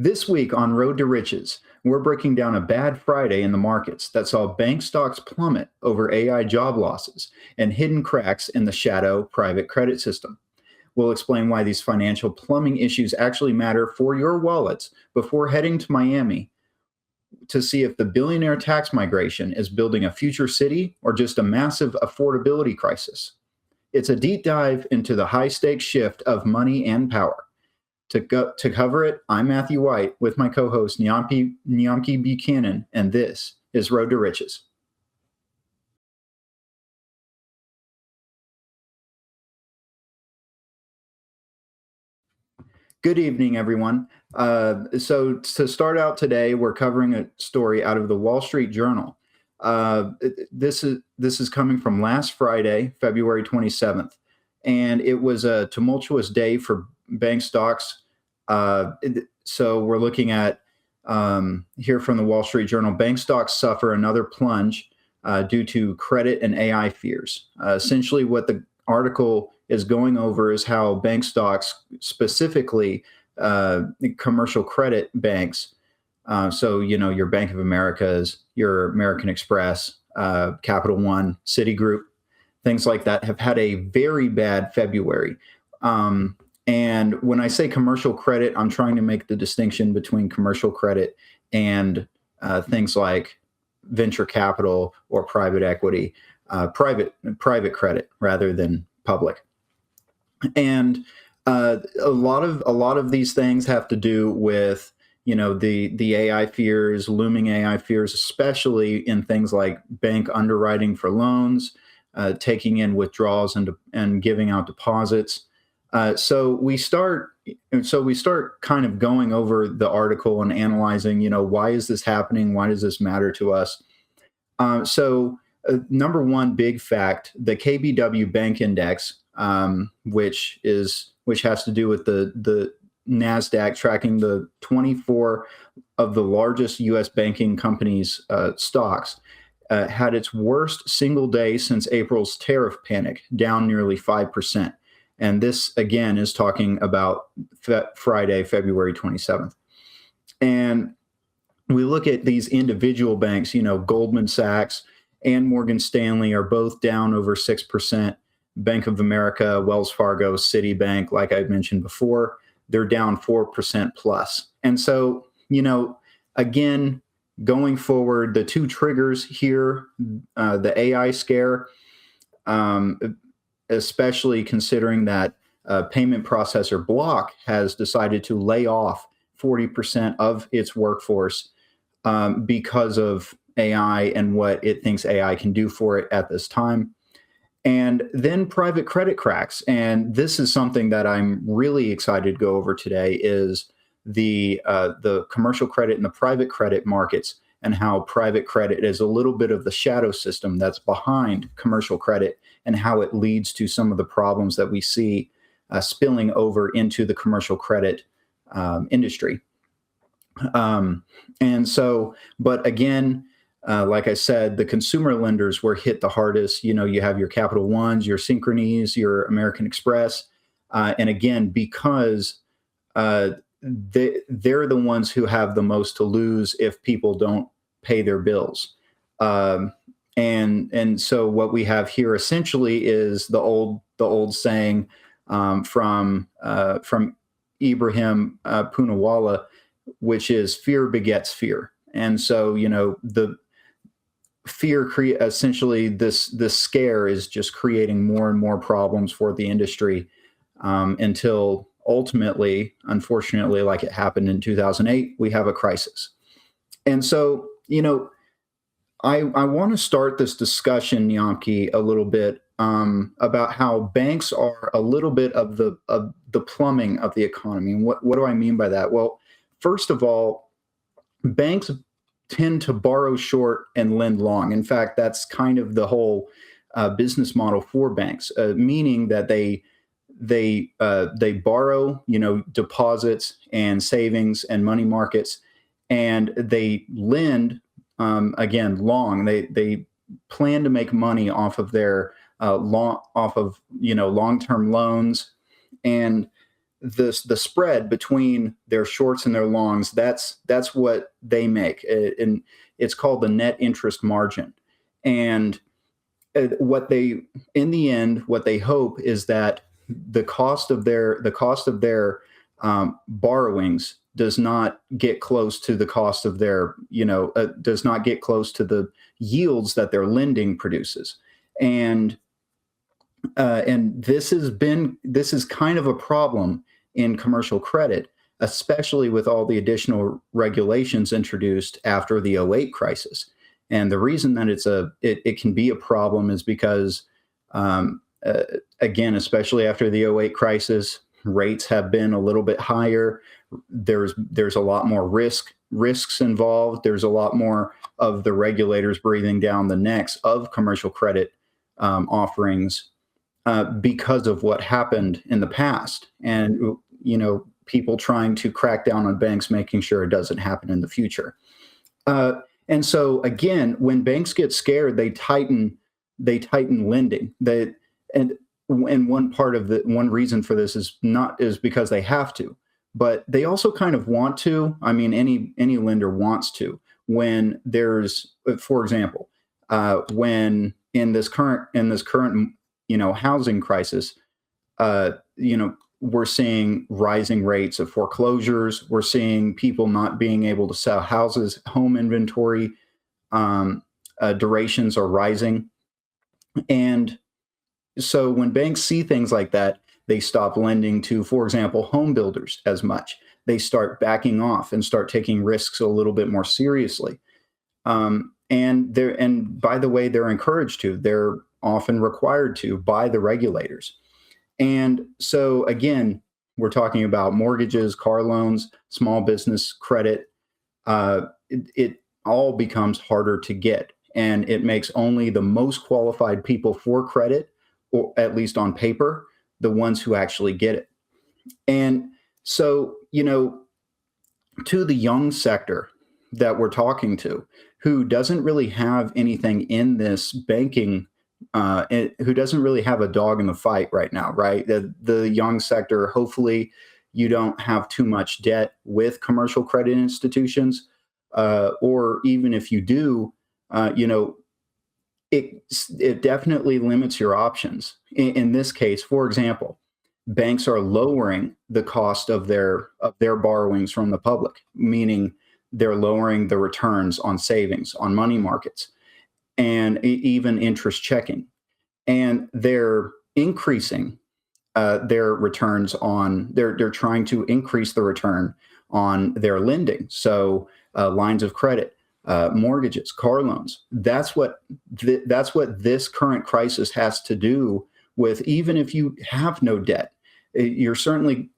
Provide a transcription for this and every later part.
This week on Road to Riches, we're breaking down a bad Friday in the markets that saw bank stocks plummet over AI job losses and hidden cracks in the shadow private credit system. We'll explain why these financial plumbing issues actually matter for your wallets before heading to Miami to see if the billionaire tax migration is building a future city or just a massive affordability crisis. It's a deep dive into the high-stakes shift of money and power. To cover it, I'm Matthew White with my co-host Nyamki Buchanan, and this is Road to Riches. Good evening, everyone. So to start out today, we're covering a story out of the Wall Street Journal. This is coming from last Friday, February 27th, and it was a tumultuous day for bank stocks. So we're looking at here from the Wall Street Journal, bank stocks suffer another plunge due to credit and AI fears. Essentially, what the article is going over is how bank stocks, specifically commercial credit banks, so your Bank of America's, your American Express, Capital One, Citigroup, things like that, have had a very bad February. And when I say commercial credit, I'm trying to make the distinction between commercial credit and things like venture capital or private equity, private credit rather than public. And a lot of these things have to do with the AI fears, looming AI fears, especially in things like bank underwriting for loans, taking in withdrawals and giving out deposits. So we start kind of going over the article and analyzing, why is this happening? Why does this matter to us? Number one big fact, the KBW Bank Index, which has to do with the NASDAQ tracking the 24 of the largest U.S. banking companies' stocks, had its worst single day since April's tariff panic, down nearly 5%. And this, again, is talking about Friday, February 27th. And we look at these individual banks, Goldman Sachs and Morgan Stanley are both down over 6%. Bank of America, Wells Fargo, Citibank, like I mentioned before, they're down 4% plus. And so, again, going forward, the two triggers here, the AI scare, especially considering that payment processor Block has decided to lay off 40% of its workforce because of AI and what it thinks AI can do for it at this time. And then private credit cracks. And this is something that I'm really excited to go over today is the commercial credit and the private credit markets, and how private credit is a little bit of the shadow system that's behind commercial credit, and how it leads to some of the problems that we see spilling over into the commercial credit industry. But again, like I said, the consumer lenders were hit the hardest. You have your Capital Ones, your Synchronies, your American Express. And again, because they're the ones who have the most to lose if people don't pay their bills. And so what we have here essentially is the old saying from Ibrahim Poonawala, which is fear begets fear. And so the fear essentially this scare is just creating more and more problems for the industry until ultimately, unfortunately, like it happened in 2008, we have a crisis. And so, I want to start this discussion, Nyamki, a little bit about how banks are a little bit of the plumbing of the economy. And what do I mean by that? Well, first of all, banks tend to borrow short and lend long. In fact, that's kind of the whole business model for banks, meaning that they borrow, deposits and savings and money markets, and they lend again long. They plan to make money off of their long-term loans, and the spread between their shorts and their longs, that's what they make, and it's called the net interest margin. And what they in the end, what they hope is that the cost of their borrowings does not get close to the cost of their, does not get close to the yields that their lending produces. And this is kind of a problem in commercial credit, especially with all the additional regulations introduced after the '08 crisis. And the reason that it can be a problem is because, um, uh, again, especially after the '08 crisis, rates have been a little bit higher. There's a lot more risks involved. There's a lot more of the regulators breathing down the necks of commercial credit offerings, because of what happened in the past, and people trying to crack down on banks, making sure it doesn't happen in the future. Uh, and so again, when banks get scared, they tighten lending. And one reason for this is because they have to, but they also kind of want to. I mean, any lender wants to. When there's, for example, when in this current housing crisis, uh, you know, we're seeing rising rates of foreclosures. We're seeing people not being able to sell houses. Home inventory durations are rising. And so when banks see things like that, they stop lending to, for example, home builders as much. They start backing off and start taking risks a little bit more seriously. And by the way, they're encouraged to. They're often required to by the regulators. And so again, we're talking about mortgages, car loans, small business credit. It all becomes harder to get, and it makes only the most qualified people for credit, or at least on paper, the ones who actually get it. And so, to the young sector that we're talking to, who doesn't really have anything in this banking, who doesn't really have a dog in the fight right now, right? The young sector, hopefully, you don't have too much debt with commercial credit institutions, or even if you do, you know, it it definitely limits your options. In this case, for example, banks are lowering the cost of their borrowings from the public, meaning they're lowering the returns on savings, on money markets, and even interest checking, and they're increasing their returns on they're trying to increase the return on their lending. So lines of credit, mortgages, car loans. That's what this current crisis has to do with. Even if you have no debt, you're certainly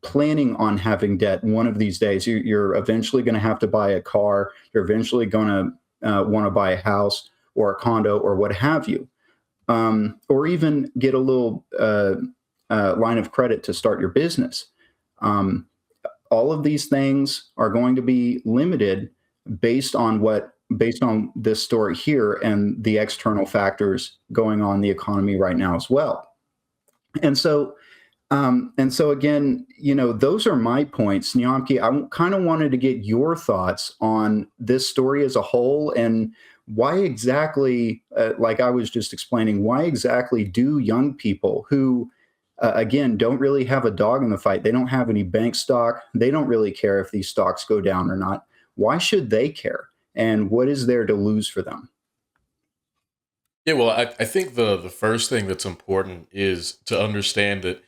planning on having debt one of these days. You're eventually going to have to buy a car. You're eventually going to want to buy a house or a condo or what have you, or even get a little line of credit to start your business. Um, all of these things are going to be limited based on this story here and the external factors going on in the economy right now as well. And so again, those are my points. Nyamki, I kind of wanted to get your thoughts on this story as a whole, and why exactly, like I was just explaining, why exactly do young people who, again, don't really have a dog in the fight, they don't have any bank stock, they don't really care if these stocks go down or not. Why should they care? And what is there to lose for them? Yeah, well, I think the first thing that's important is to understand that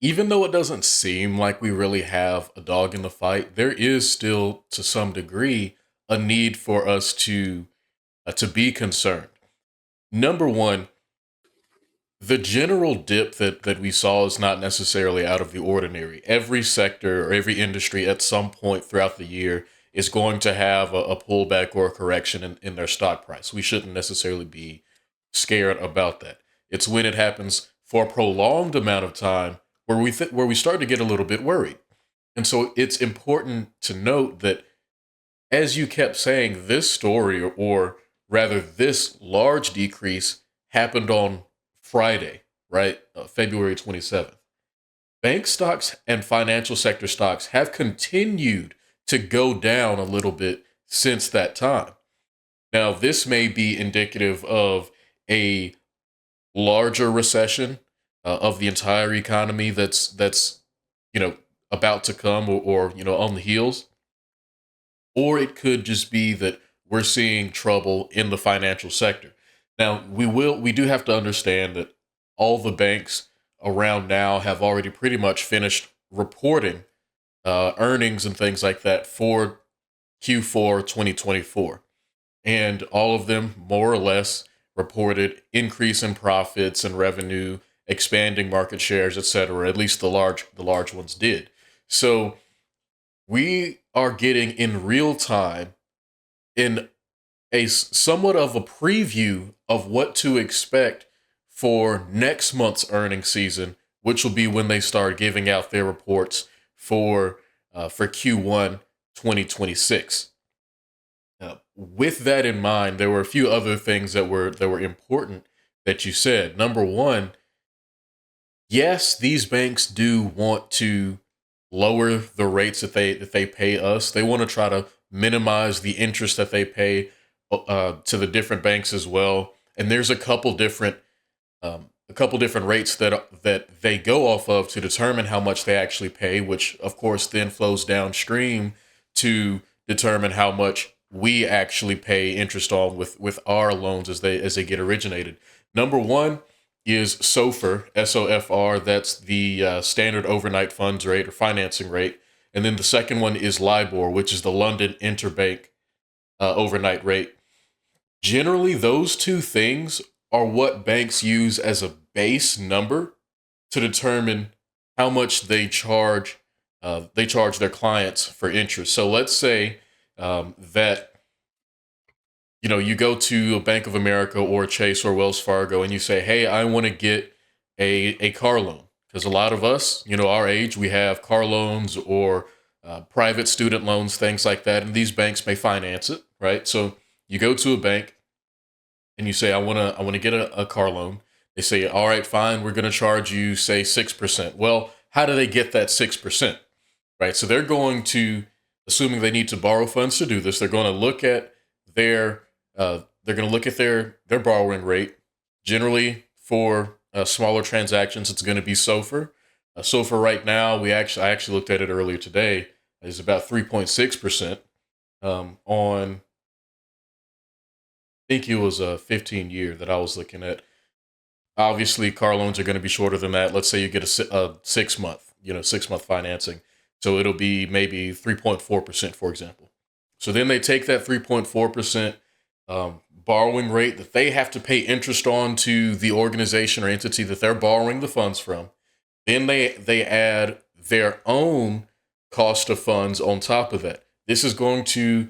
even though it doesn't seem like we really have a dog in the fight, there is still, to some degree, a need for us to be concerned. Number one, the general dip that we saw is not necessarily out of the ordinary. Every sector or every industry at some point throughout the year is going to have a pullback or a correction in their stock price. We shouldn't necessarily be scared about that. It's when it happens for a prolonged amount of time where we start to get a little bit worried. And so it's important to note that, as you kept saying, this story, or rather this large decrease, happened on Friday, right? February 27th. bank stocks and financial sector stocks have continued to go down a little bit since that time. Now, this may be indicative of a larger recession of the entire economy that's you know about to come, or on the heels, or it could just be that we're seeing trouble in the financial sector. Now, we do have to understand that all the banks around now have already pretty much finished reporting earnings and things like that for Q4 2024. And all of them more or less reported increase in profits and revenue, expanding market shares, etc. At least the large ones did. So we are getting in real time in somewhat of a preview of what to expect for next month's earnings season, which will be when they start giving out their reports for Q1 2026. With that in mind, there were a few other things that were important that you said. Number one, yes, these banks do want to lower the rates that they pay us. They want to try to minimize the interest that they pay to the different banks as well. And there's a couple different rates that they go off of to determine how much they actually pay, which of course then flows downstream to determine how much we actually pay interest on with our loans as they get originated. Number one is SOFR, SOFR. That's the standard overnight funds rate or financing rate. And then the second one is LIBOR, which is the London Interbank overnight rate. Generally, those two things are what banks use as a base number to determine how much they charge their clients for interest. So let's say that you go to a Bank of America or Chase or Wells Fargo and you say, hey, I want to get a car loan. Because a lot of us, our age, we have car loans or private student loans, things like that. And these banks may finance it, right? So you go to a bank and you say, I want to get a car loan. They say, all right, fine, we're going to charge you, say, 6%. Well, how do they get that 6%? Right? So they're going to, assuming they need to borrow funds to do this, they're going to look at their borrowing rate. Generally, for smaller transactions, it's going to be SOFR. SOFR right now, I actually looked at it earlier today, is about 3.6% on, I think it was a 15-year that I was looking at. Obviously, car loans are going to be shorter than that. Let's say you get a 6-month financing. So it'll be maybe 3.4%, for example. So then they take that 3.4% borrowing rate that they have to pay interest on to the organization or entity that they're borrowing the funds from. Then they add their own cost of funds on top of that. This is going to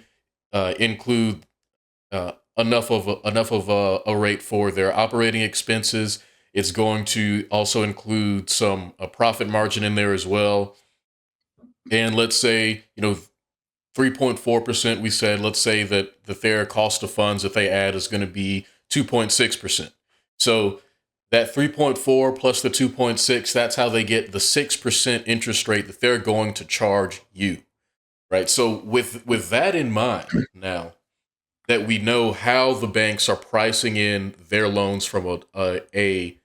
include enough of a rate for their operating expenses. It's going to also include some profit margin in there as well. And let's say 3.4%. We said, let's say that their cost of funds that they add is going to be 2.6%. So that 3.4 plus the 2.6, that's how they get the 6% interest rate that they're going to charge you, right? So with that in mind, now that we know how the banks are pricing in their loans from a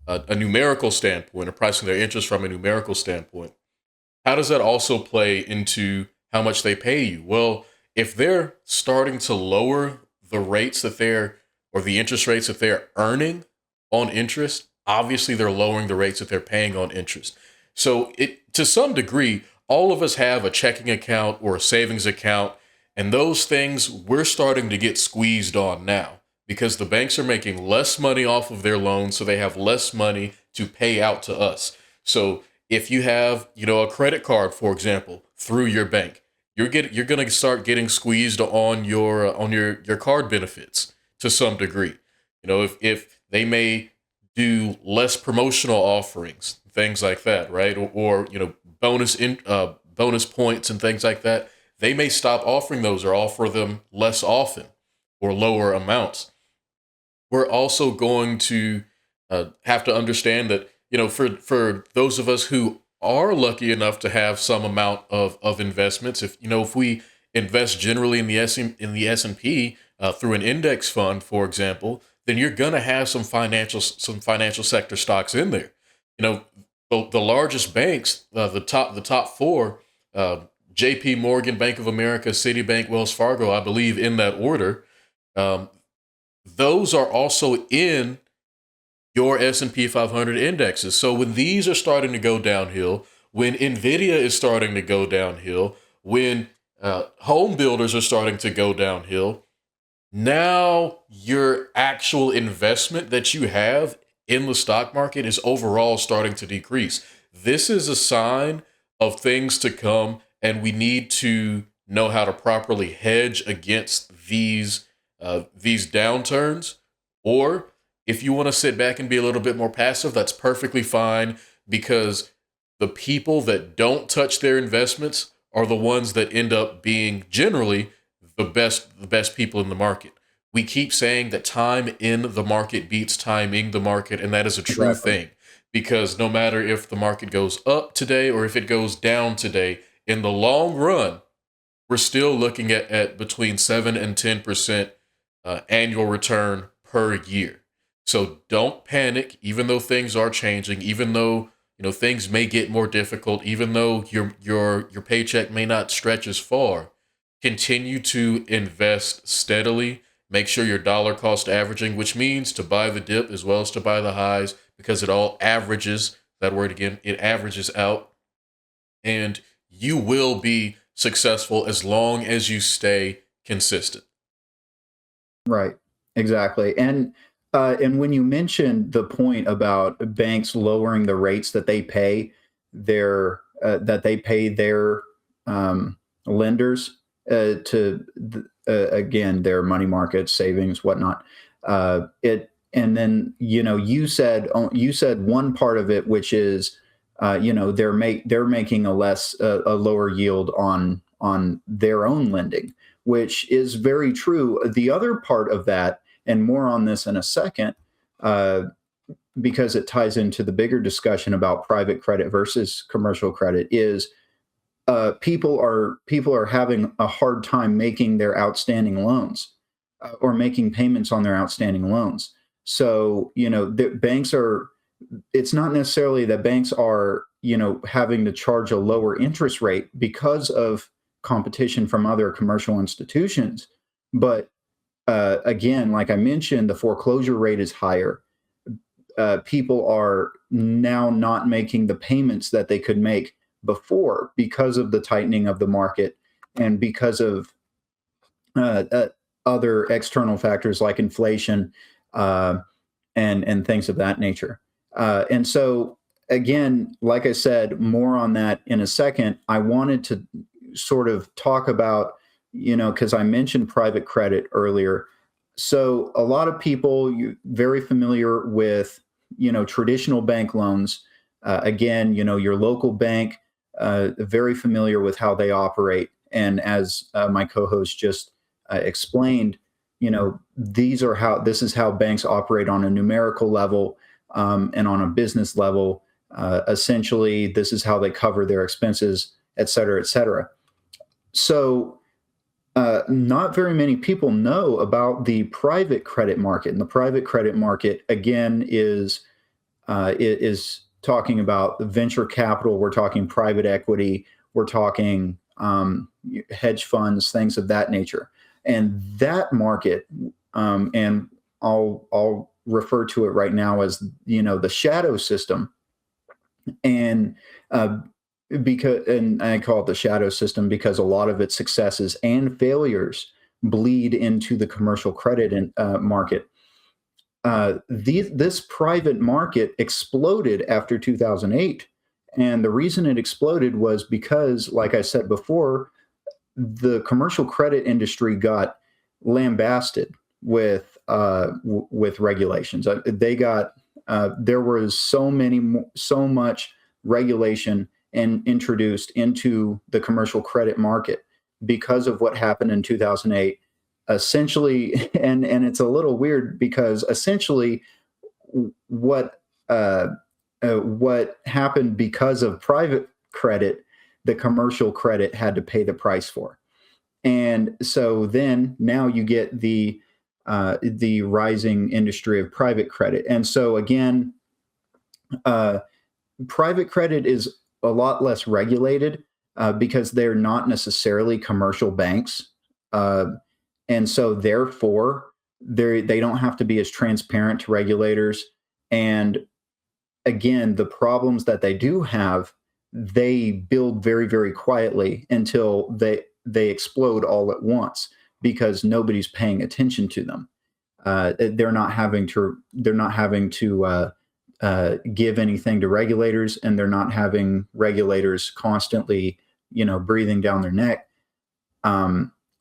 numerical standpoint, or pricing their interest from a numerical standpoint, how does that also play into how much they pay you? Well, if they're starting to lower the rates or the interest rates that they're earning on interest, obviously they're lowering the rates that they're paying on interest. So to some degree, all of us have a checking account or a savings account, and those things we're starting to get squeezed on now because the banks are making less money off of their loans, so they have less money to pay out to us. So if you have, a credit card, for example, through your bank, you're going to start getting squeezed on your card benefits to some degree. If they may do less promotional offerings, things like that, right? Or bonus points and things like that. They may stop offering those or offer them less often or lower amounts. We're also going to have to understand that, for those of us who are lucky enough to have some amount of investments, if we invest generally in the S&P through an index fund, for example, then you're gonna have some financial sector stocks in there. You know, the largest banks, the top four, uh, J.P. Morgan, Bank of America, Citibank, Wells Fargo, I believe in that order. Um, those are also in your S&P 500 indexes. So when these are starting to go downhill, when Nvidia is starting to go downhill, when home builders are starting to go downhill, now your actual investment that you have in the stock market is overall starting to decrease. This is a sign of things to come, and we need to know how to properly hedge against these downturns. Or if you want to sit back and be a little bit more passive, that's perfectly fine, because the people that don't touch their investments are the ones that end up being generally the best people in the market. We keep saying that time in the market beats timing the market, and that is a true Exactly. thing, because no matter if the market goes up today or if it goes down today, in the long run, we're still looking at between 7 and 10% annual return per year. So don't panic, even though things are changing, even though things may get more difficult, even though your paycheck may not stretch as far. Continue to invest steadily. Make sure you're dollar cost averaging, which means to buy the dip as well as to buy the highs, because it all averages. That word again, it averages out, and you will be successful as long as you stay consistent. Right. Exactly. And when you mentioned the point about banks lowering the rates that they pay their lenders again, their money markets, savings, whatnot. It and then you said one part of it, which is they're making a lower yield on their own lending, which is very true. The other part of that, and more on this in a second, uh, because it ties into the bigger discussion about private credit versus commercial credit, is people are having a hard time making their outstanding loans, or making payments on their outstanding loans. So the banks are. It's not necessarily that banks are having to charge a lower interest rate because of competition from other commercial institutions, but again, like I mentioned, the foreclosure rate is higher. People are now not making the payments that they could make before because of the tightening of the market, and because of uh, uh, other external factors like inflation, uh, and things of that nature. And so, again, like I said, more on that in a second. I wanted to sort of talk about, because I mentioned private credit earlier. So a lot of people very familiar with, traditional bank loans. Again, your local bank, very familiar with how they operate. And as my co-host just explained, this is how banks operate on a numerical level, and on a business level. Essentially, this is how they cover their expenses, et cetera, et cetera. So not very many people know about the private credit market. And the private credit market, again, is talking about the venture capital. We're talking private equity. We're talking hedge funds, things of that nature. And that market, and I'll refer to it right now as the shadow system. And uh, and I call it the shadow system because a lot of its successes and failures bleed into the commercial credit market. This private market exploded after 2008. And the reason it exploded was because, like I said before, the commercial credit industry got lambasted with regulations. There was so much regulation and introduced into the commercial credit market because of what happened in 2008. Essentially, and it's a little weird because essentially what what happened because of private credit, the commercial credit had to pay the price for. And so then now you get the rising industry of private credit. And so again, uh, private credit is a lot less regulated because they're not necessarily commercial banks, uh, and so therefore they don't have to be as transparent to regulators. And again, the problems that they do have, they build very, very quietly until they explode all at once because nobody's paying attention to them. They're not having to give anything to regulators, and they're not having regulators constantly, breathing down their neck,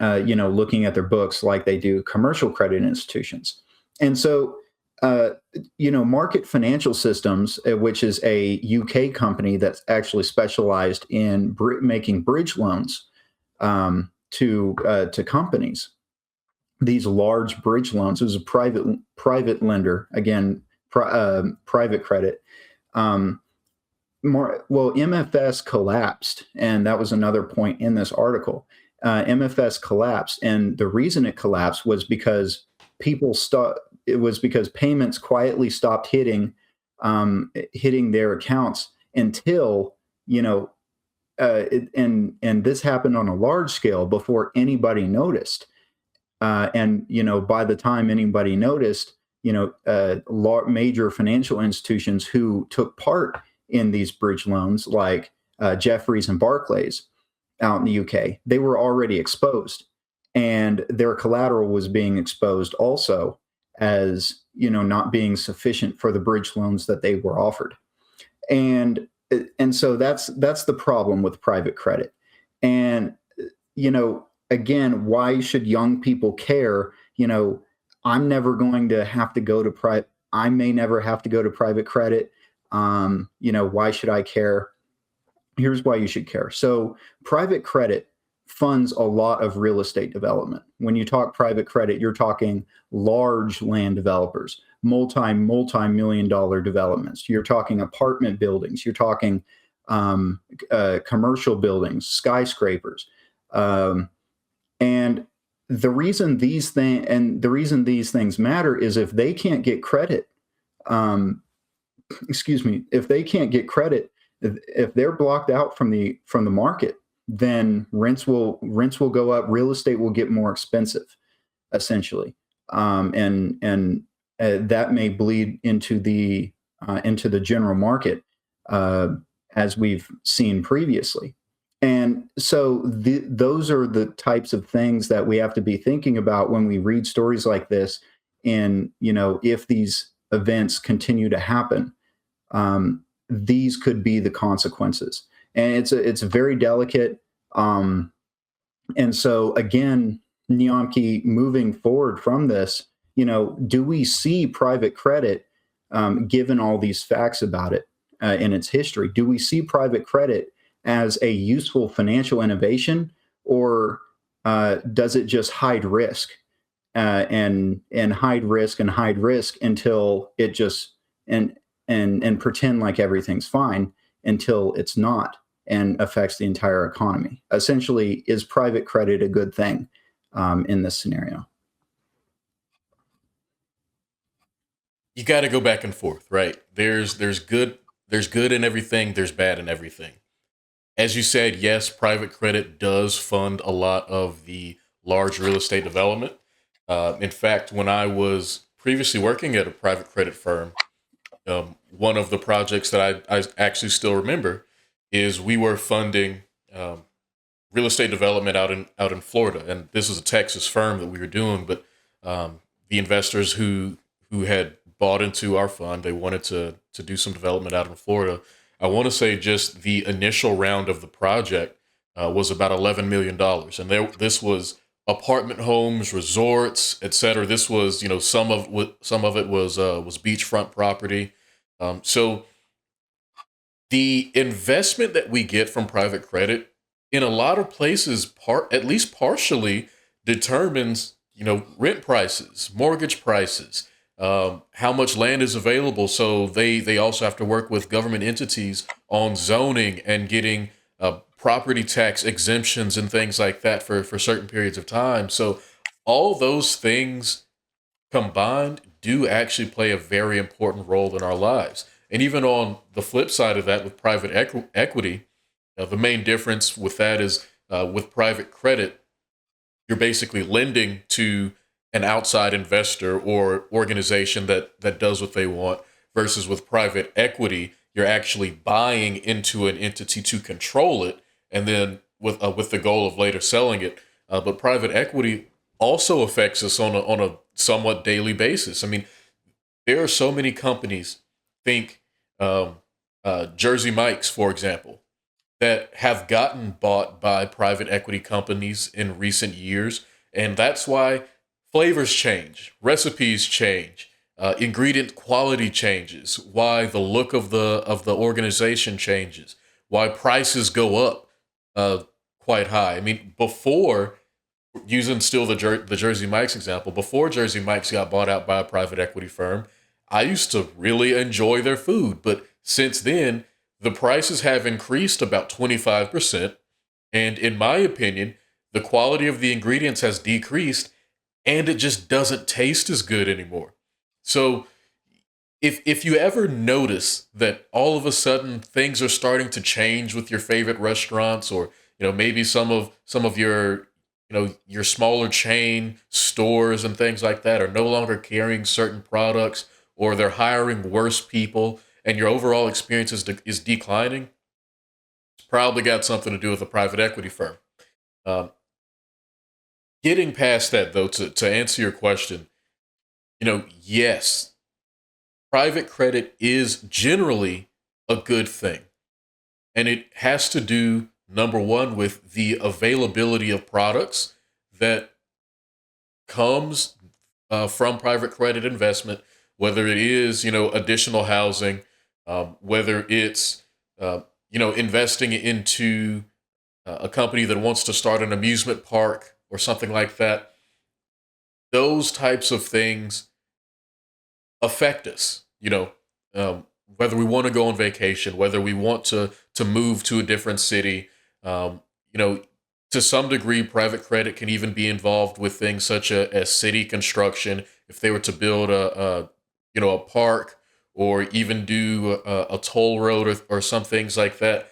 looking at their books like they do commercial credit institutions. And so, Market Financial Systems, which is a UK company that's actually specialized in making bridge loans to companies. These large bridge loans. It was a private lender, again, private credit. MFS collapsed, and that was another point in this article. MFS collapsed, and the reason it collapsed was because payments quietly stopped hitting their accounts until and this happened on a large scale before anybody noticed. And by the time anybody noticed, major financial institutions who took part in these bridge loans, like Jefferies and Barclays out in the UK, they were already exposed, and their collateral was being exposed also as not being sufficient for the bridge loans that they were offered. And so that's the problem with private credit. And again, why should young people care? I'm never going to have to go to private. I may never have to go to private credit. Why should I care? Here's why you should care. So private credit funds a lot of real estate development. When you talk private credit, you're talking large land developers, multi-million dollar developments. You're talking apartment buildings. You're talking commercial buildings, skyscrapers. And the reason these things matter is if they can't get credit, if they can't get credit, if they're blocked out from the market, then rents will go up, real estate will get more expensive, essentially, and that may bleed into the general market, as we've seen previously. And so those are the types of things that we have to be thinking about when we read stories like this. And, if these events continue to happen, these could be the consequences. And it's very delicate. And so, again, Nyamki, moving forward from this, do we see private credit, given all these facts about it in its history? Do we see private credit as a useful financial innovation, or does it just hide risk and hide risk until it just and pretend like everything's fine until it's not and affects the entire economy? Essentially, is private credit a good thing in this scenario? You got to go back and forth, right? There's good in everything. There's bad in everything. As you said, yes, private credit does fund a lot of the large real estate development. In fact, when I was previously working at a private credit firm, one of the projects that I actually still remember is we were funding real estate development out in Florida, and this is a Texas firm that we were doing. But the investors who had bought into our fund, they wanted to do some development out in Florida. I want to say just the initial round of the project was about $11 million. And this was apartment homes, resorts, et cetera. This was, some of it was beachfront property. So the investment that we get from private credit in a lot of places, at least partially determines, rent prices, mortgage prices, how much land is available. So they also have to work with government entities on zoning and getting property tax exemptions and things like that for certain periods of time. So all those things combined do actually play a very important role in our lives. And even on the flip side of that, with private equity, the main difference with that is with private credit, you're basically lending to an outside investor or organization that does what they want, versus with private equity, you're actually buying into an entity to control it, and then with the goal of later selling it. But private equity also affects us on a somewhat daily basis. I mean, there are so many companies, think Jersey Mike's, for example, that have gotten bought by private equity companies in recent years. And that's why flavors change, recipes change, ingredient quality changes, why the look of the organization changes, why prices go up uh, quite high. I mean, before, using still the Jersey Mike's example, before Jersey Mike's got bought out by a private equity firm, I used to really enjoy their food. But since then, the prices have increased about 25%. And in my opinion, the quality of the ingredients has decreased, and it just doesn't taste as good anymore. So if you ever notice that all of a sudden things are starting to change with your favorite restaurants, or maybe some of your your smaller chain stores and things like that are no longer carrying certain products, or they're hiring worse people, and your overall experience is declining, it's probably got something to do with a private equity firm. Um, Getting past that, though, to answer your question, yes, private credit is generally a good thing. And it has to do, number one, with the availability of products that comes from private credit investment, whether it is, additional housing, whether it's, investing into a company that wants to start an amusement park or something like that. Those types of things affect us, whether we want to go on vacation, whether we want to move to a different city. Um, you know, to some degree, private credit can even be involved with things such as city construction. If they were to build a park, or even do a toll road, or some things like that,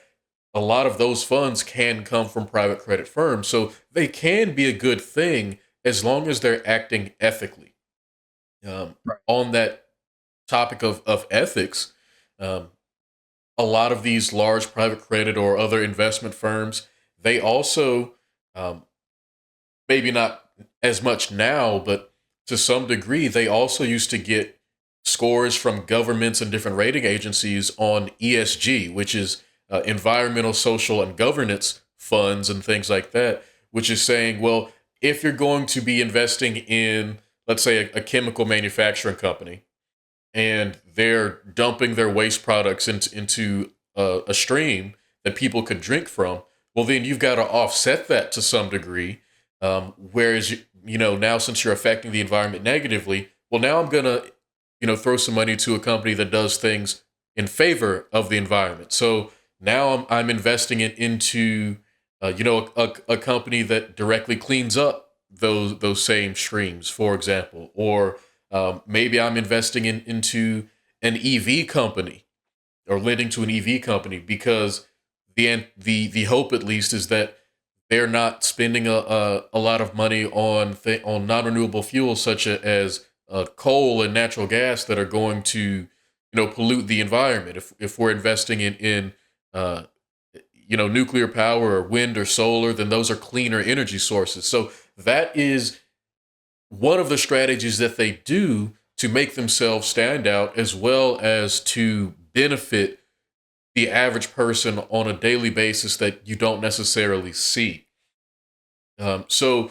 a lot of those funds can come from private credit firms. So they can be a good thing as long as they're acting ethically. Right. On that topic of ethics, um, a lot of these large private credit or other investment firms, they also, um, maybe not as much now, but to some degree, they also used to get scores from governments and different rating agencies on ESG, which is environmental, social, and governance funds and things like that, which is saying, well, if you're going to be investing in, let's say, a chemical manufacturing company, and they're dumping their waste products into a stream that people could drink from, well, then you've got to offset that to some degree. Whereas, now since you're affecting the environment negatively, well, now I'm going to, throw some money to a company that does things in favor of the environment. So now I'm investing it into, a company that directly cleans up those same streams, for example, or maybe I'm investing into an EV company, or lending to an EV company, because the hope, at least, is that they're not spending a lot of money on non-renewable fuels such as coal and natural gas that are going to pollute the environment. If we're investing in uh, nuclear power or wind or solar, then those are cleaner energy sources. So that is one of the strategies that they do to make themselves stand out, as well as to benefit the average person on a daily basis that you don't necessarily see. So,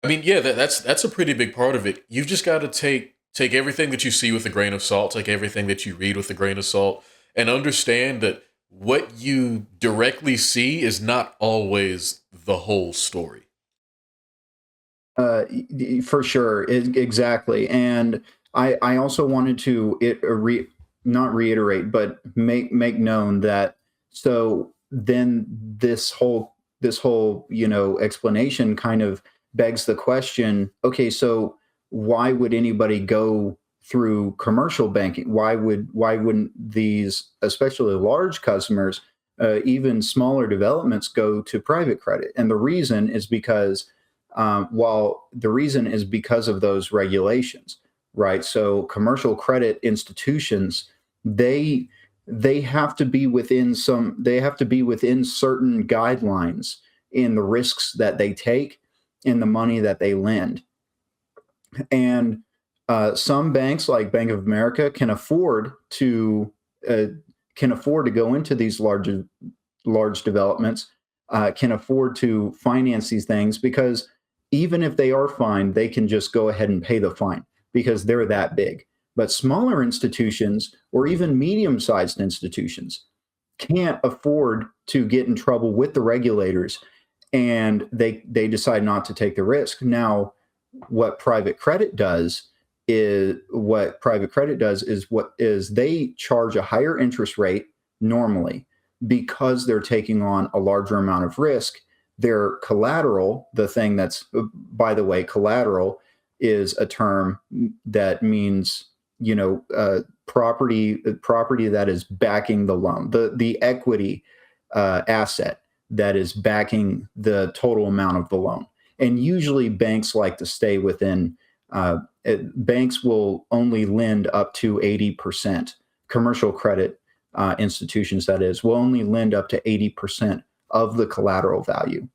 I mean, yeah, that's a pretty big part of it. You've just got to take everything that you see with a grain of salt, take everything that you read with a grain of salt, and understand that what you directly see is not always the whole story. For sure, exactly. And I also wanted to not reiterate, but make known that so then this whole explanation kind of begs the question. Okay, so why would anybody go through commercial banking? Why wouldn't these, especially large customers, even smaller developments, go to private credit? And the reason is because the reason is because of those regulations, right? So commercial credit institutions, they they have to be within certain guidelines in the risks that they take, in the money that they lend. And some banks, like Bank of America, uh, can afford to go into these large developments, can afford to finance these things, because even if they are fined, they can just go ahead and pay the fine because they're that big. But smaller institutions, or even medium-sized institutions, can't afford to get in trouble with the regulators, and they decide not to take the risk. Now, what private credit does is they charge a higher interest rate normally, because they're taking on a larger amount of risk. Their collateral, the thing that's, by the way, collateral is a term that means, property that is backing the loan, the equity asset that is backing the total amount of the loan. And usually banks like to stay within, banks will only lend up to 80%. Commercial credit institutions, that is, will only lend up to 80% of the collateral value.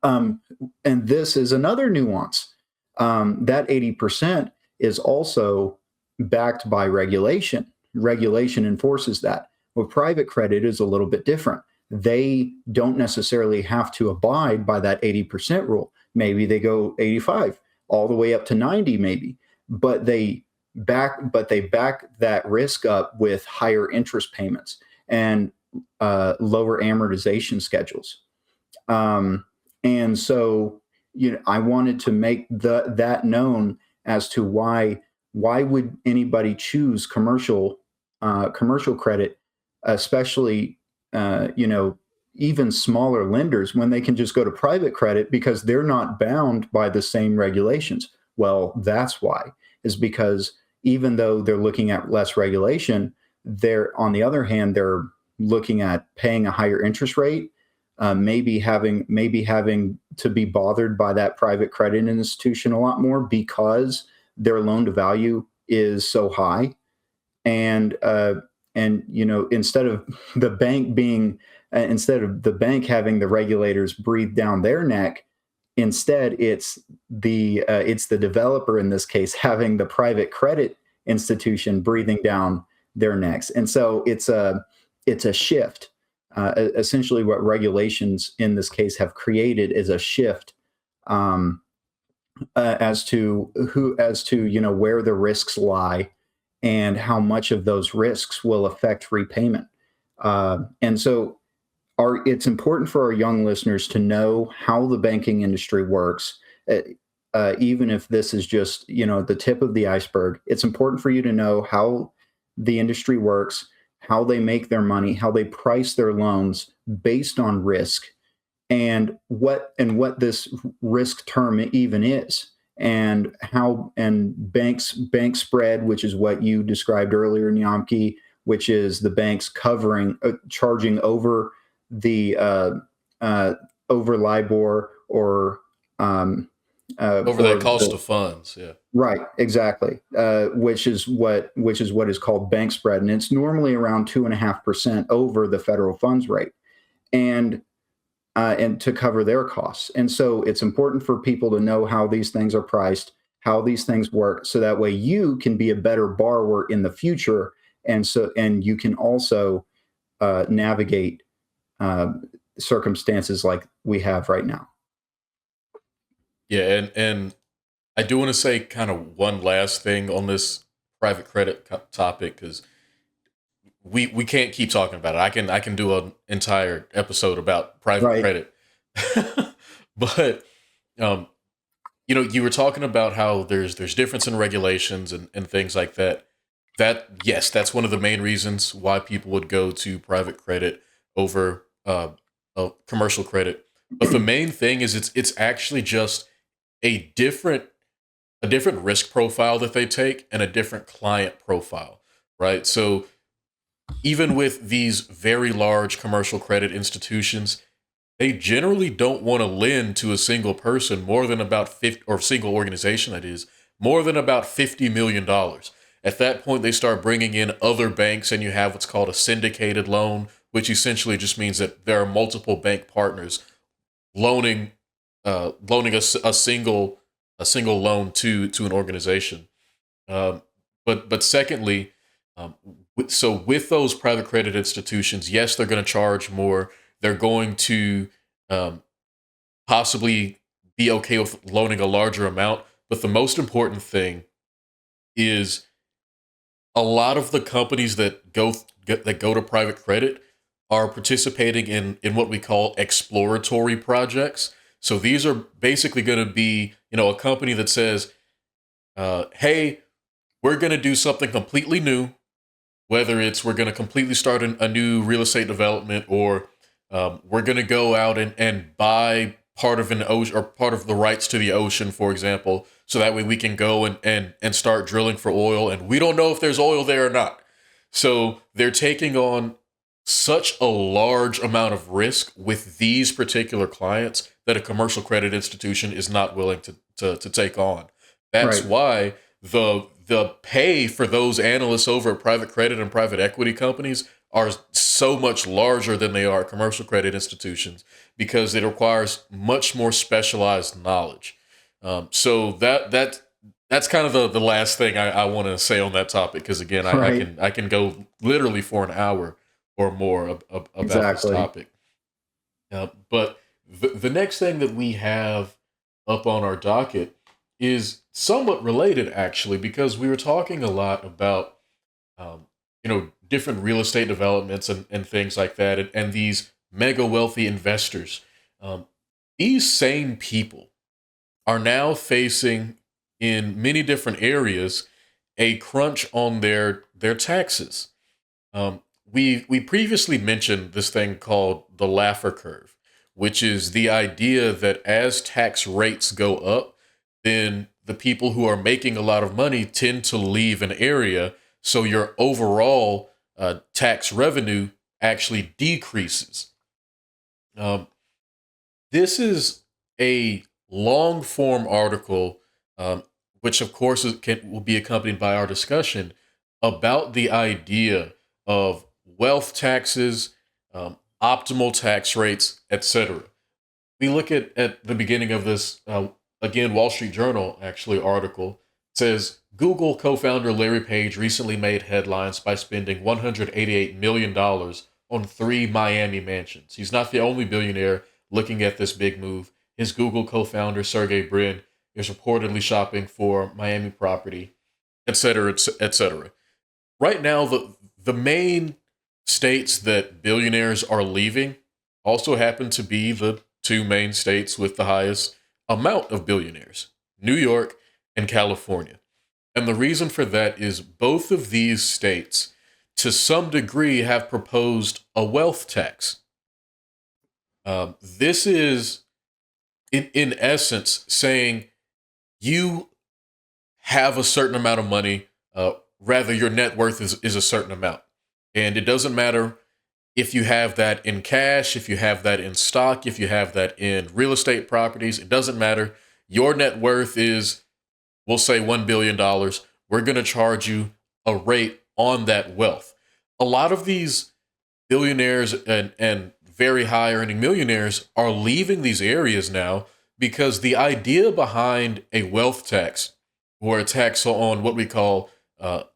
Um, and this is another nuance. That 80% is also backed by regulation. Regulation enforces that. Well, private credit is a little bit different. They don't necessarily have to abide by that 80% rule. Maybe they go 85, all the way up to 90, maybe. But they back that risk up with higher interest payments and lower amortization schedules. Um, and so, I wanted to make that known as to why would anybody choose commercial credit, especially, even smaller lenders, when they can just go to private credit because they're not bound by the same regulations. Well, that's why, is because even though they're looking at less regulation, they're, on the other hand, they're looking at paying a higher interest rate, maybe having to be bothered by that private credit institution a lot more because their loan to value is so high. And instead of the bank having the regulators breathe down their neck, instead it's the developer, in this case, having the private credit institution breathing down their necks. And so it's a shift. Essentially, what regulations in this case have created is a shift, um, as to where the risks lie, and how much of those risks will affect repayment. And so, it's important for our young listeners to know how the banking industry works. Even if this is just the tip of the iceberg, it's important for you to know how the industry works, how they make their money, how they price their loans based on risk, and what this risk term even is, and how, and bank spread, which is what you described earlier, Nyamki, which is the banks charging the over LIBOR, Over or that cost of funds. Yeah. right, exactly, which is what is called bank spread, and it's normally around 2.5% over the federal funds rate, and and to cover their costs. And so it's important for people to know how these things are priced, how these things work, so that way you can be a better borrower in the future, and you can also navigate uh, circumstances like we have right now. Yeah, and I do want to say kind of one last thing on this private credit topic, because we can't keep talking about it. I can do an entire episode about private Right. credit, but um, you were talking about how there's difference in regulations and things like that. Yes, that's one of the main reasons why people would go to private credit over commercial credit. But the main thing is it's actually just a different a different risk profile that they take and a different client profile, right? So even with these very large commercial credit institutions, they generally don't want to lend to a single person more than about 50, or single organization that is, more than about $50 million. At that point, they start bringing in other banks, and you have what's called a syndicated loan, which essentially just means that there are multiple bank partners loaning a single loan to an organization. Um, but secondly, with those private credit institutions, yes, they're going to charge more. They're going to um, possibly be okay with loaning a larger amount. But the most important thing is a lot of the companies that go to private credit are participating in what we call exploratory projects. So these are basically going to be, a company that says, "Hey, we're going to do something completely new. Whether it's we're going to completely start a new real estate development, or we're going to go out and buy part of an ocean or part of the rights to the ocean, for example, so that way we can go and start drilling for oil, and we don't know if there's oil there or not." So they're taking on such a large amount of risk with these particular clients that a commercial credit institution is not willing to take on. That's Right. why the pay for those analysts over at private credit and private equity companies are so much larger than they are at commercial credit institutions, because it requires much more specialized knowledge. So that's kind of the last thing I want to say on that topic, because again, Right. I can go literally for an hour or more about this Exactly. topic. But the next thing that we have up on our docket is somewhat related, actually, because we were talking a lot about different real estate developments and things like that, and these mega wealthy investors. Um, these same people are now facing, in many different areas, a crunch on their taxes. We previously mentioned this thing called the Laffer curve, which is the idea that as tax rates go up, then the people who are making a lot of money tend to leave an area, so your overall tax revenue actually decreases. Um, this is a long form article, um, which of course will be accompanied by our discussion about the idea of wealth taxes, optimal tax rates, etc. We look at the beginning of this, again, Wall Street Journal actually article says Google co-founder Larry Page recently made headlines by spending $188 million on 3 Miami mansions. He's not the only billionaire looking at this big move. His Google co-founder Sergey Brin is reportedly shopping for Miami property, etc., etc. Right now, the main states that billionaires are leaving also happen to be the two main states with the highest amount of billionaires: New York and California. And the reason for that is both of these states, to some degree, have proposed a wealth tax. This is, in essence, saying you have a certain amount of money, rather, your net worth is a certain amount. And it doesn't matter if you have that in cash, if you have that in stock, if you have that in real estate properties, it doesn't matter. Your net worth is, we'll say, $1 billion. We're going to charge you a rate on that wealth. A lot of these billionaires and very high earning millionaires are leaving these areas now because the idea behind a wealth tax, or a tax on what we call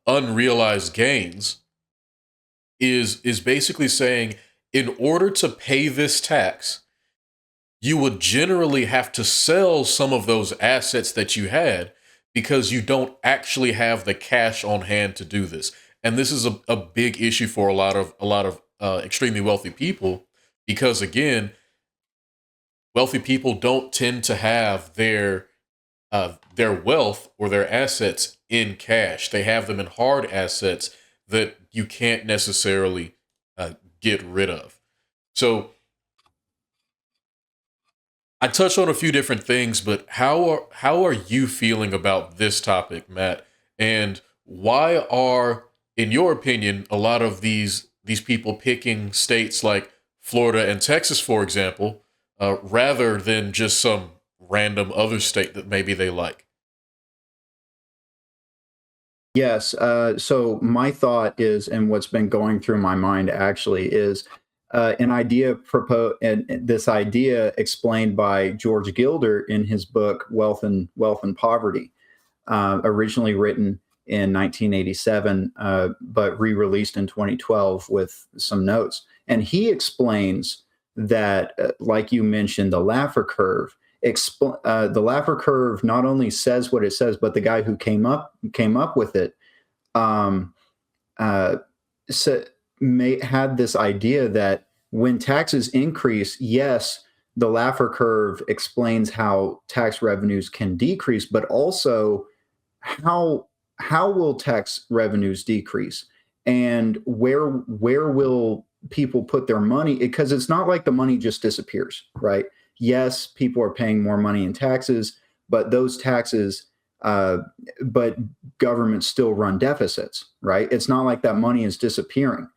unrealized gains, is basically saying, in order to pay this tax, you would generally have to sell some of those assets that you had, because you don't actually have the cash on hand to do this. And this is a big issue for a lot of extremely wealthy people, because again, wealthy people don't tend to have their their wealth or their assets in cash. They have them in hard assets that you can't necessarily get rid of. So I touched on a few different things, but how are you feeling about this topic, Matt? And why are, in your opinion, a lot of these people picking states like Florida and Texas, for example, rather than just some random other state that maybe they like? Yes. So my thought is, and what's been going through my mind actually is an idea proposed, and this idea explained by George Gilder in his book Wealth and Poverty, originally written in 1987, but re-released in 2012 with some notes. And he explains that, like you mentioned, the Laffer curve. The Laffer curve not only says what it says, but the guy who came up with it um, uh, had this idea that when taxes increase, yes, the Laffer curve explains how tax revenues can decrease, but also how how will tax revenues decrease, and where will people put their money? Because it's not like the money just disappears, right? Yes, people are paying more money in taxes, but those taxes, uh, but governments still run deficits, right? It's not like that money is disappearing.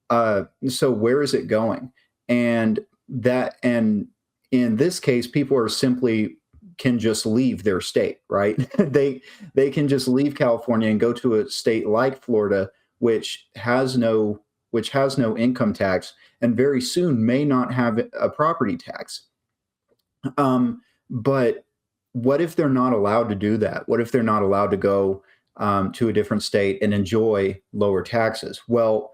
So where is it going? And in this case, people are simply can just leave their state, right? They can just leave California and go to a state like Florida, which has no income tax, and very soon may not have a property tax. But what if they're not allowed to do that? What if they're not allowed to go to a different state and enjoy lower taxes? Well,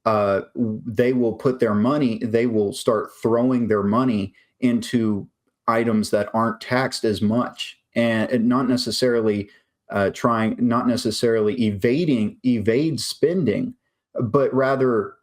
they will start throwing their money into items that aren't taxed as much, and not necessarily evade spending, but rather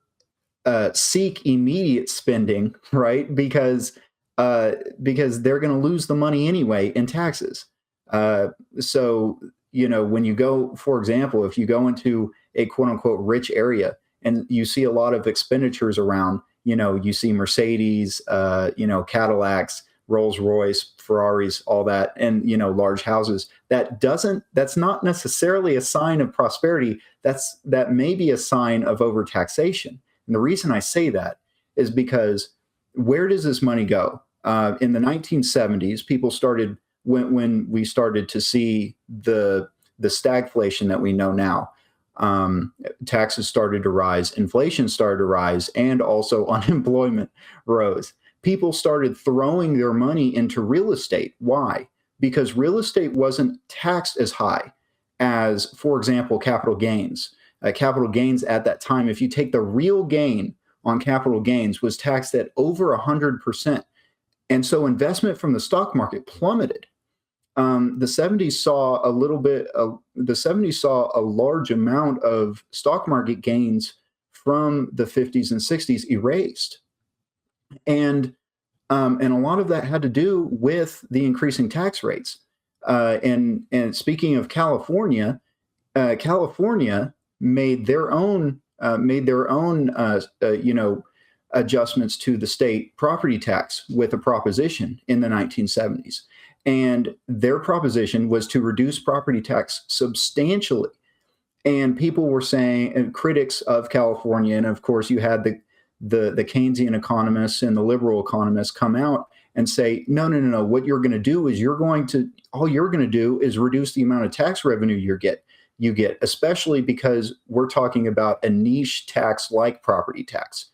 seek immediate spending, right? Because they're going to lose the money anyway in taxes. Uh, so when you go, for example, if you go into a quote unquote rich area and you see a lot of expenditures around, you see Mercedes, Cadillacs, Rolls Royce, Ferraris, all that, and large houses. That's not necessarily a sign of prosperity. That may be a sign of overtaxation. And the reason I say that is because where does this money go? In the 1970s, people started when we started to see the stagflation that we know now. Taxes started to rise, inflation started to rise, and also unemployment rose. People started throwing their money into real estate. Why? Because real estate wasn't taxed as high as, for example, capital gains. Capital gains at that time, if you take the real gain on capital gains, was taxed at over 100%. And so investment from the stock market plummeted. The 70s saw a little bit of the 70s saw a large amount of stock market gains from the 50s and 60s erased. And a lot of that had to do with the increasing tax rates. And speaking of California, California made their own adjustments to the state property tax with a proposition in the 1970s. And their proposition was to reduce property tax substantially. And people were saying, and critics of California, and of course you had the Keynesian economists and the liberal economists come out and say, no, no, no, no. What you're going to do is all you're going to do is reduce the amount of tax revenue you get, especially because we're talking about a niche tax like property tax.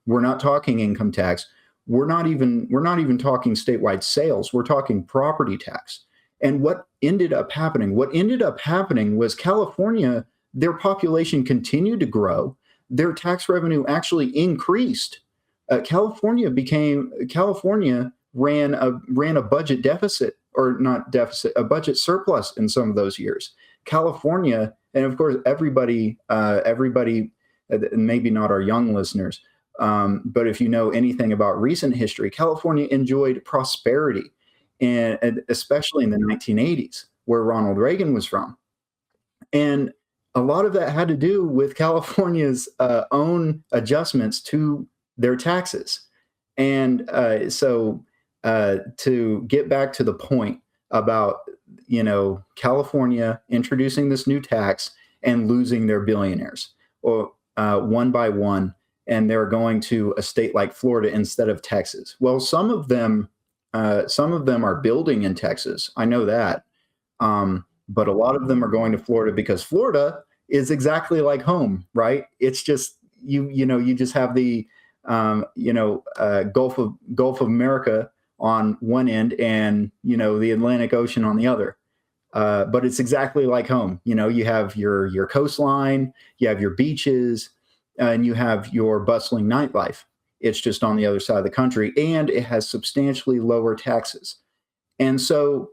We're not talking income tax. We're not even talking statewide sales. We're talking property tax. And what ended up happening? What ended up happening was California, their population continued to grow. Their tax revenue actually increased. California ran a budget deficit, or not deficit, a budget surplus in some of those years. California, and of course everybody, maybe not our young listeners, but if you know anything about recent history, California enjoyed prosperity. and especially in the 1980s, where Ronald Reagan was from. And a lot of that had to do with California's own adjustments to their taxes. And to get back to the point about, California introducing this new tax and losing their billionaires, or one by one, and they're going to a state like Florida instead of Texas. Well, some of them are building in Texas. I know that. But a lot of them are going to Florida because Florida is exactly like home, right? It's just you just have the Gulf of America on one end, and the Atlantic Ocean on the other. But it's exactly like home. You have your coastline, you have your beaches, and you have your bustling nightlife. It's just on the other side of the country, and it has substantially lower taxes. And so,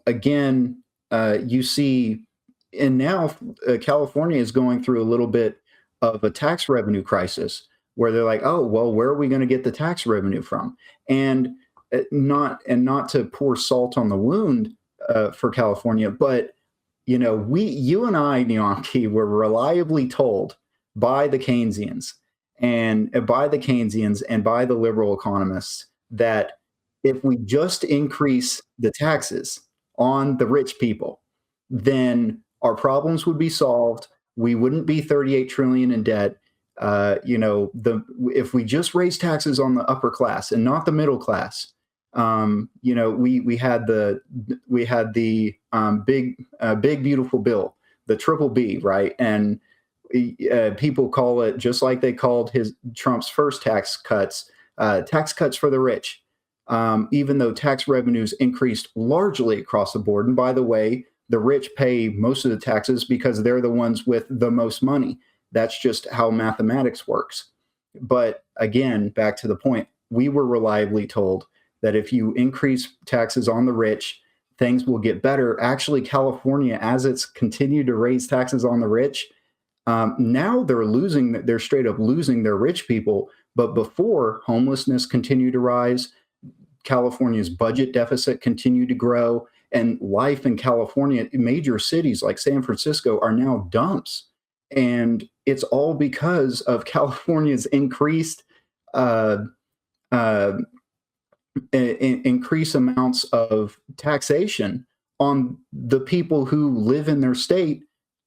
again, you see, and now California is going through a little bit of a tax revenue crisis, where they're like, oh, well, where are we going to get the tax revenue from? And not to pour salt on the wound for California, but you and I, Nianki, were reliably told by the Keynesians and by the liberal economists that if we just increase the taxes on the rich people, then our problems would be solved. We wouldn't be 38 trillion in debt. If we just raise taxes on the upper class and not the middle class, we had the big beautiful bill, the triple B, right? And people call it, just like they called Trump's first tax cuts for the rich. Even though tax revenues increased largely across the board. And by the way, the rich pay most of the taxes because they're the ones with the most money. That's just how mathematics works. But again, back to the point, we were reliably told that if you increase taxes on the rich, things will get better. Actually, California, as it's continued to raise taxes on the rich, now they're straight up losing their rich people. But before, homelessness continued to rise, California's budget deficit continued to grow, and life in California, major cities like San Francisco, are now dumps. And it's all because of California's increased increase amounts of taxation on the people who live in their state,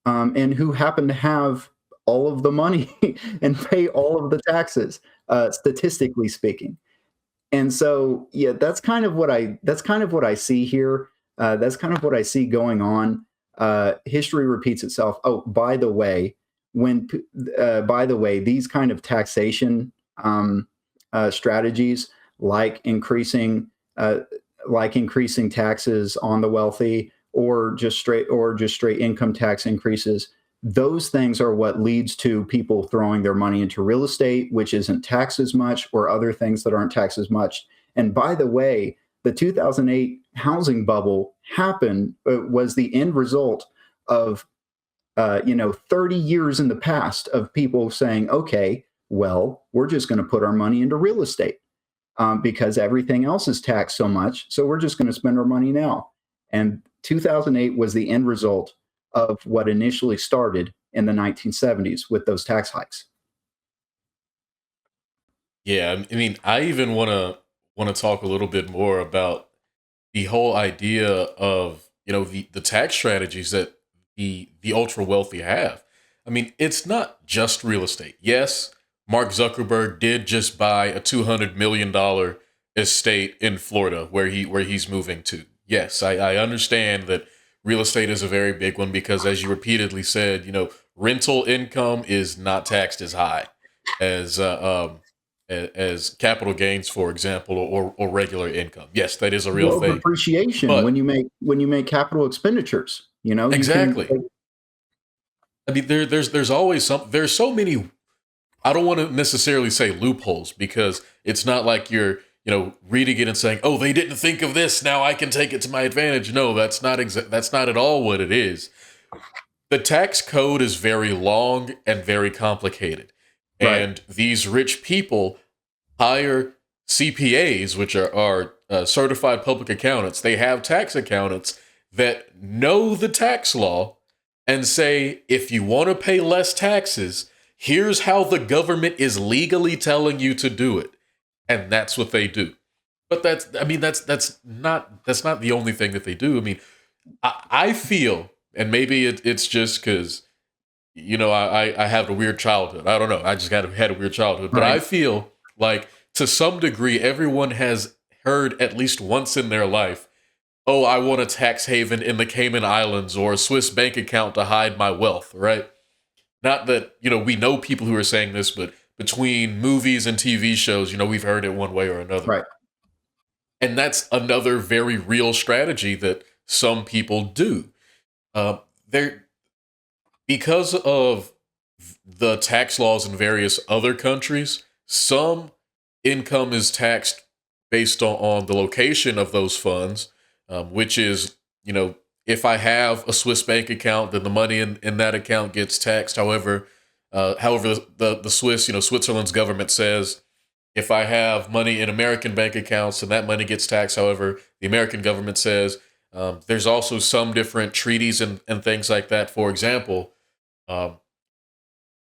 and who happen to have all of the money and pay all of the taxes, statistically speaking. And so, yeah, that's kind of what I see here. That's kind of what I see going on. History repeats itself. Oh, by the way, these kind of taxation strategies, like increasing taxes on the wealthy, or just straight income tax increases, those things are what leads to people throwing their money into real estate, which isn't taxed as much, or other things that aren't taxed as much. And by the way, the 2008 housing bubble was the end result of 30 years in the past of people saying, okay, well, we're just going to put our money into real estate, because everything else is taxed so much. So we're just going to spend our money now. And 2008 was the end result of what initially started in the 1970s with those tax hikes. Yeah, I mean, I even want to talk a little bit more about the whole idea of the tax strategies that the ultra wealthy have. I mean, it's not just real estate. Yes, Mark Zuckerberg did just buy a $200 million estate in Florida where he's moving to. Yes, I understand that real estate is a very big one because, as you repeatedly said, rental income is not taxed as high as as capital gains, for example, or regular income. Yes, that is a real Well, thing. depreciation, But when you make capital expenditures, you can. exactly. I mean, there's always there's so many. I don't want to necessarily say loopholes because it's not like you're reading it and saying, "Oh, they didn't think of this. Now I can take it to my advantage." No, that's not that's not at all what it is. The tax code is very long and very complicated, Right. and these rich people hire CPAs, which are certified public accountants, they have tax accountants that know the tax law and say, if you want to pay less taxes, here's how the government is legally telling you to do it. And that's what they do. But that's not the only thing that they do. I mean, I feel, and maybe it's just because, I have a weird childhood. I don't know. I just had a weird childhood. But I feel like to some degree, everyone has heard at least once in their life, oh, I want a tax haven in the Cayman Islands or a Swiss bank account to hide my wealth, right? Not that, we know people who are saying this, but between movies and TV shows, we've heard it one way or another. Right. And that's another very real strategy that some people do. They're because of the tax laws in various other countries, some income is taxed based on the location of those funds, which is, if I have a Swiss bank account, then the money in that account gets taxed. However, the Swiss, Switzerland's government says, if I have money in American bank accounts, then that money gets taxed. However, the American government says there's also some different treaties and things like that. For example,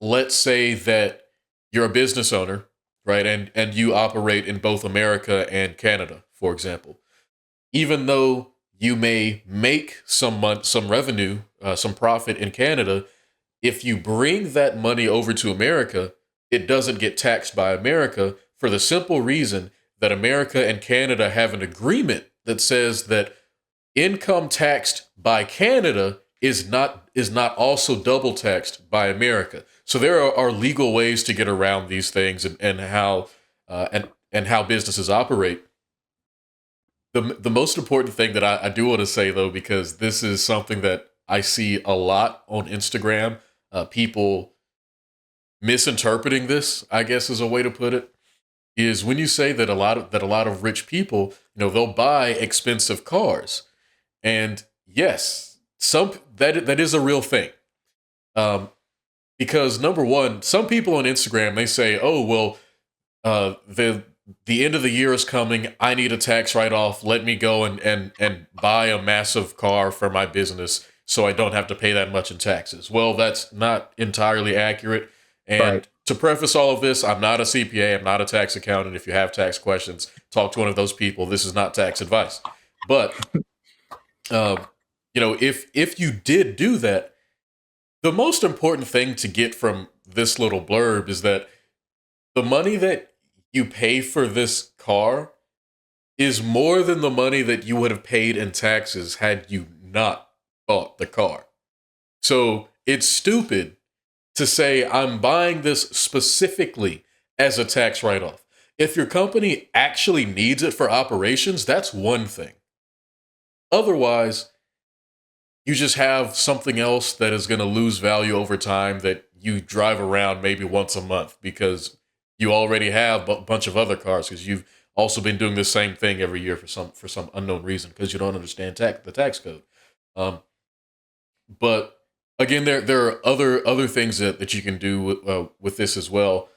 let's say that you're a business owner, right? And you operate in both America and Canada, for example. Even though you may make some revenue, some profit in Canada, if you bring that money over to America, it doesn't get taxed by America for the simple reason that America and Canada have an agreement that says that income taxed by Canada is not also double taxed by America. So there are legal ways to get around these things and how businesses operate. The most important thing that I do want to say, though, because this is something that I see a lot on Instagram, people misinterpreting this, I guess is a way to put it, is when you say that a lot of rich people, they'll buy expensive cars. And yes, that is a real thing. Because number one, some people on Instagram, they say, oh, well, the end of the year is coming. I need a tax write-off. Let me go and buy a massive car for my business so I don't have to pay that much in taxes. Well, that's not entirely accurate. And to preface all of this, I'm not a CPA. I'm not a tax accountant. If you have tax questions, talk to one of those people. This is not tax advice. But, if you did do that, the most important thing to get from this little blurb is that the money that you pay for this car is more than the money that you would have paid in taxes had you not bought the car. So it's stupid to say I'm buying this specifically as a tax write-off. If your company actually needs it for operations, that's one thing. Otherwise, you just have something else that is going to lose value over time that you drive around maybe once a month because you already have a bunch of other cars because you've also been doing the same thing every year for some unknown reason because you don't understand the tax code. But again, there are other things that you can do with this as well.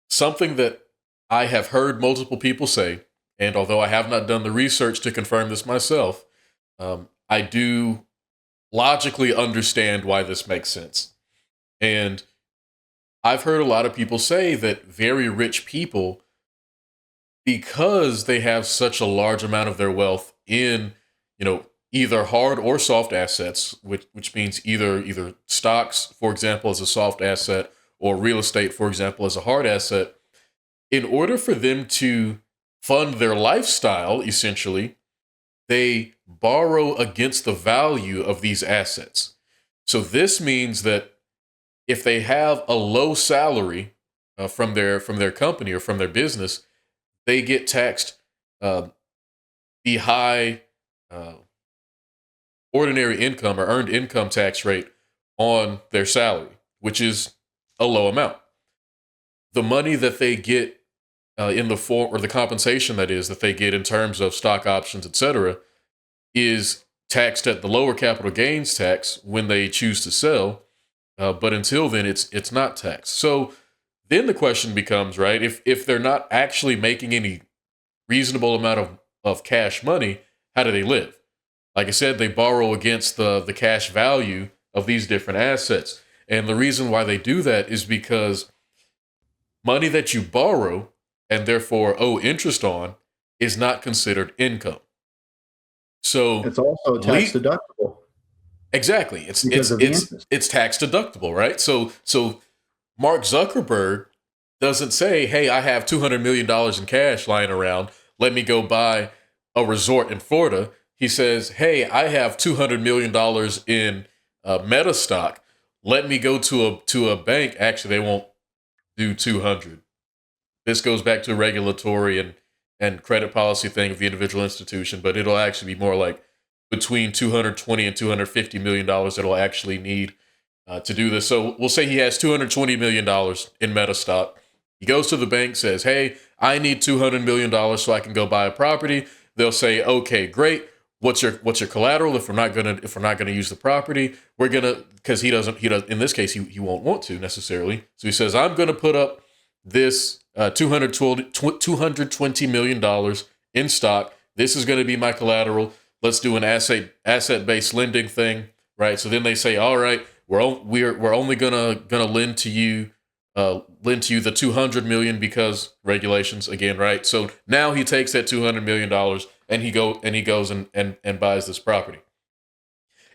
Something that I have heard multiple people say, and although I have not done the research to confirm this myself, I do logically understand why this makes sense. And I've heard a lot of people say that very rich people, because they have such a large amount of their wealth in, either hard or soft assets, which means either stocks, for example, as a soft asset, or real estate, for example, as a hard asset, in order for them to fund their lifestyle, essentially, they borrow against the value of these assets. So this means that if they have a low salary from their company or from their business, they get taxed the high ordinary income or earned income tax rate on their salary, which is a low amount. The money that they get in the form, or the compensation that they get in terms of stock options, etc., is taxed at the lower capital gains tax when they choose to sell. But until then, it's not taxed. So Then the question becomes, right, if they're not actually making any reasonable amount of cash money, how do they live? Like I said, they borrow against the cash value of these different assets. And the reason why they do that is because money that you borrow and therefore owe interest on is not considered income. So It's also tax le- deductible exactly, it's because it's of the it's interest. it's tax deductible, right? So Mark Zuckerberg doesn't say, "Hey, I have $200 million in cash lying around. Let me go buy a resort in Florida." He says, "Hey, I have $200 million in Meta stock. Let me go to a bank. Actually, they won't do 200. This goes back to a regulatory and credit policy thing of the individual institution, but it'll actually be more like between 220 and $250 million that'll actually need to do this. So we'll say he has $220 million in Meta stock. He goes to the bank, says, "Hey, I need $200 million so I can go buy a property." They'll say, "Okay, great. What's your collateral? If we're not gonna use the property, we're gonna, because he does in this case he won't want to necessarily. So he says, I'm gonna put up this $220 million in stock. This is going to be my collateral. Let's do an asset based lending thing, right?" So then they say, "All right, we're only gonna lend to you the 200 million because regulations again, right?" So now he takes that $200 million and he goes and buys this property.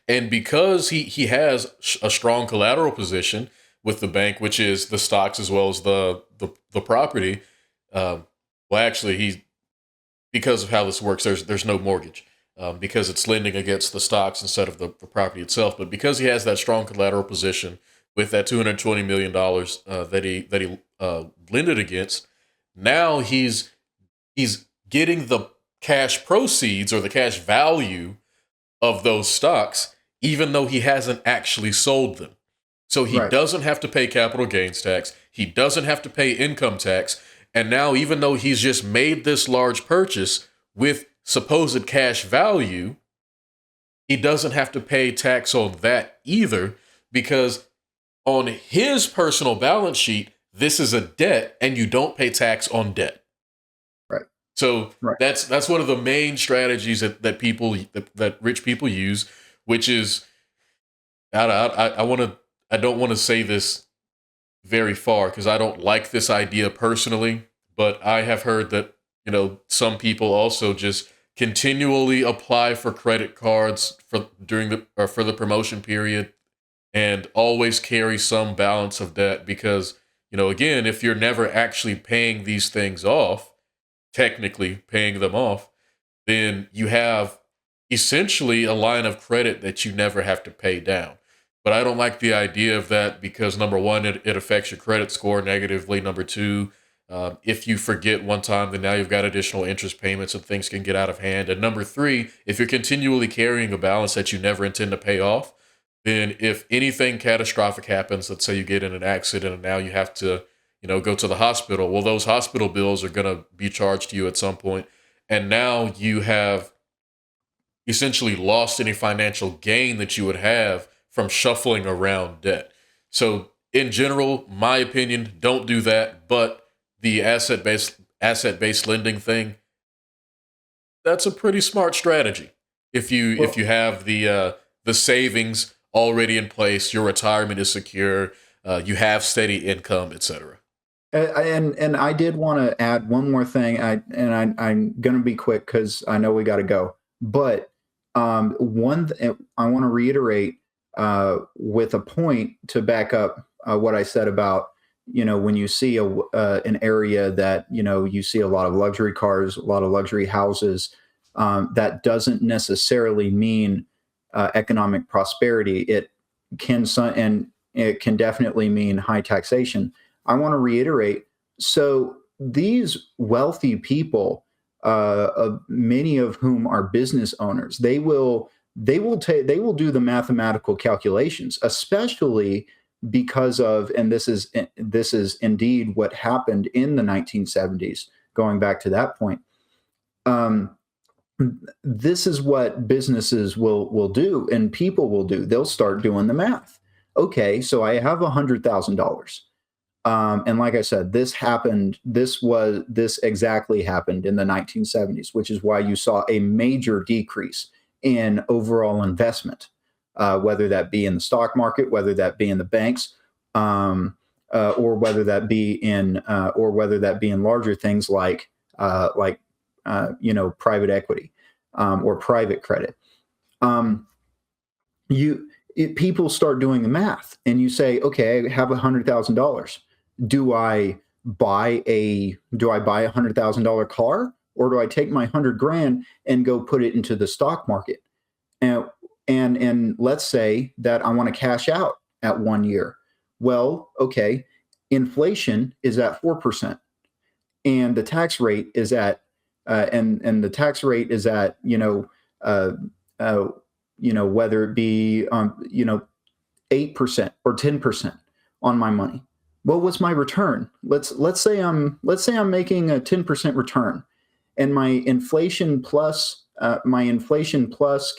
And because he has a strong collateral position with the bank, which is the stocks as well as the property, well, actually, because of how this works, there's no mortgage because it's lending against the stocks instead of the property itself. But because he has that strong collateral position with that $220 million that he lended against, now he's getting the cash proceeds or the cash value of those stocks, even though he hasn't actually sold them. So he Right. doesn't have to pay capital gains tax. He doesn't have to pay income tax. And now, even though he's just made this large purchase with supposed cash value, he doesn't have to pay tax on that either, because on his personal balance sheet, this is a debt and you don't pay tax on debt. Right. So Right. that's one of the main strategies that rich people use, which is, I don't want to say this very far because I don't like this idea personally, but I have heard that, some people also just continually apply for credit cards for the promotion period and always carry some balance of debt because, again, if you're never actually paying these things off, technically paying them off, then you have essentially a line of credit that you never have to pay down. But I don't like the idea of that because, number one, it affects your credit score negatively. Number two, if you forget one time, then now you've got additional interest payments and things can get out of hand. And number three, if you're continually carrying a balance that you never intend to pay off, then if anything catastrophic happens, let's say you get in an accident and now you have to, go to the hospital. Well, those hospital bills are going to be charged to you at some point, and now you have essentially lost any financial gain that you would have from shuffling around debt. So, in general, my opinion, don't do that. But the asset based lending thing, that's a pretty smart strategy. If Well, you have the savings already in place, your retirement is secure, you have steady income, etc. and I did want to add one more thing. I'm going to be quick because I know we got to go. But I want to reiterate with a point to back up what I said about, when you see an area that, you see a lot of luxury cars, a lot of luxury houses, that doesn't necessarily mean economic prosperity. And it can definitely mean high taxation. I want to reiterate. So these wealthy people, many of whom are business owners, they will do the mathematical calculations, especially because of, and this is indeed what happened in the 1970s. Going back to that point, um, this is what businesses will do and people will do. They'll start doing the math. Okay, so I have $100,000. And like I said, this happened. This exactly happened in the 1970s, which is why you saw a major decrease in overall investment, whether that be in the stock market, whether that be in the banks, or whether that be in larger things like private equity, or private credit. Um, People start doing the math, and you say, okay, I have $100,000. Do I buy $100,000 car, or do I take my 100 grand and go put it into the stock market? And let's say that I want to cash out at 1 year. Well, okay, inflation is at 4%, and the tax rate is at the tax rate is at uh, uh, whether it be 8% or 10% on my money. What was my return? Let's say I'm making a 10% return, and my inflation plus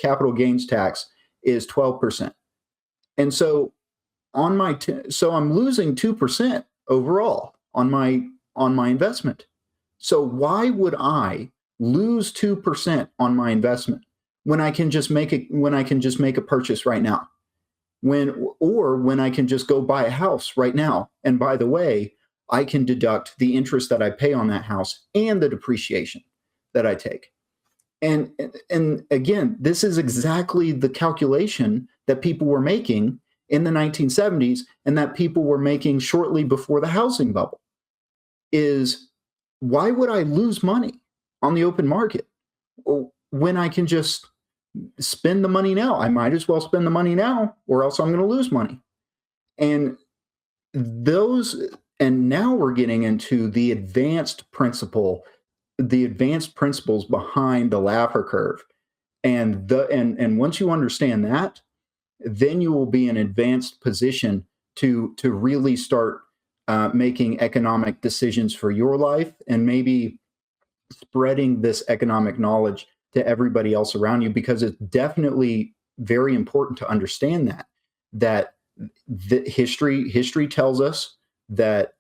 capital gains tax is 12%. And so so I'm losing 2% overall on my investment. So why would I lose 2% on my investment when I can just make a purchase right now? When I can just go buy a house right now. And by the way, I can deduct the interest that I pay on that house and the depreciation that I take. And again, this is exactly the calculation that people were making in the 1970s, and that people were making shortly before the housing bubble. Is, why would I lose money on the open market when I can just spend the money now? I might as well spend the money now, or else I'm going to lose money. And now we're getting into the advanced principles behind the Laffer curve. And once you understand that, then you will be in an advanced position to really start making economic decisions for your life, and maybe spreading this economic knowledge to everybody else around you, because it's definitely very important to understand that the history tells us that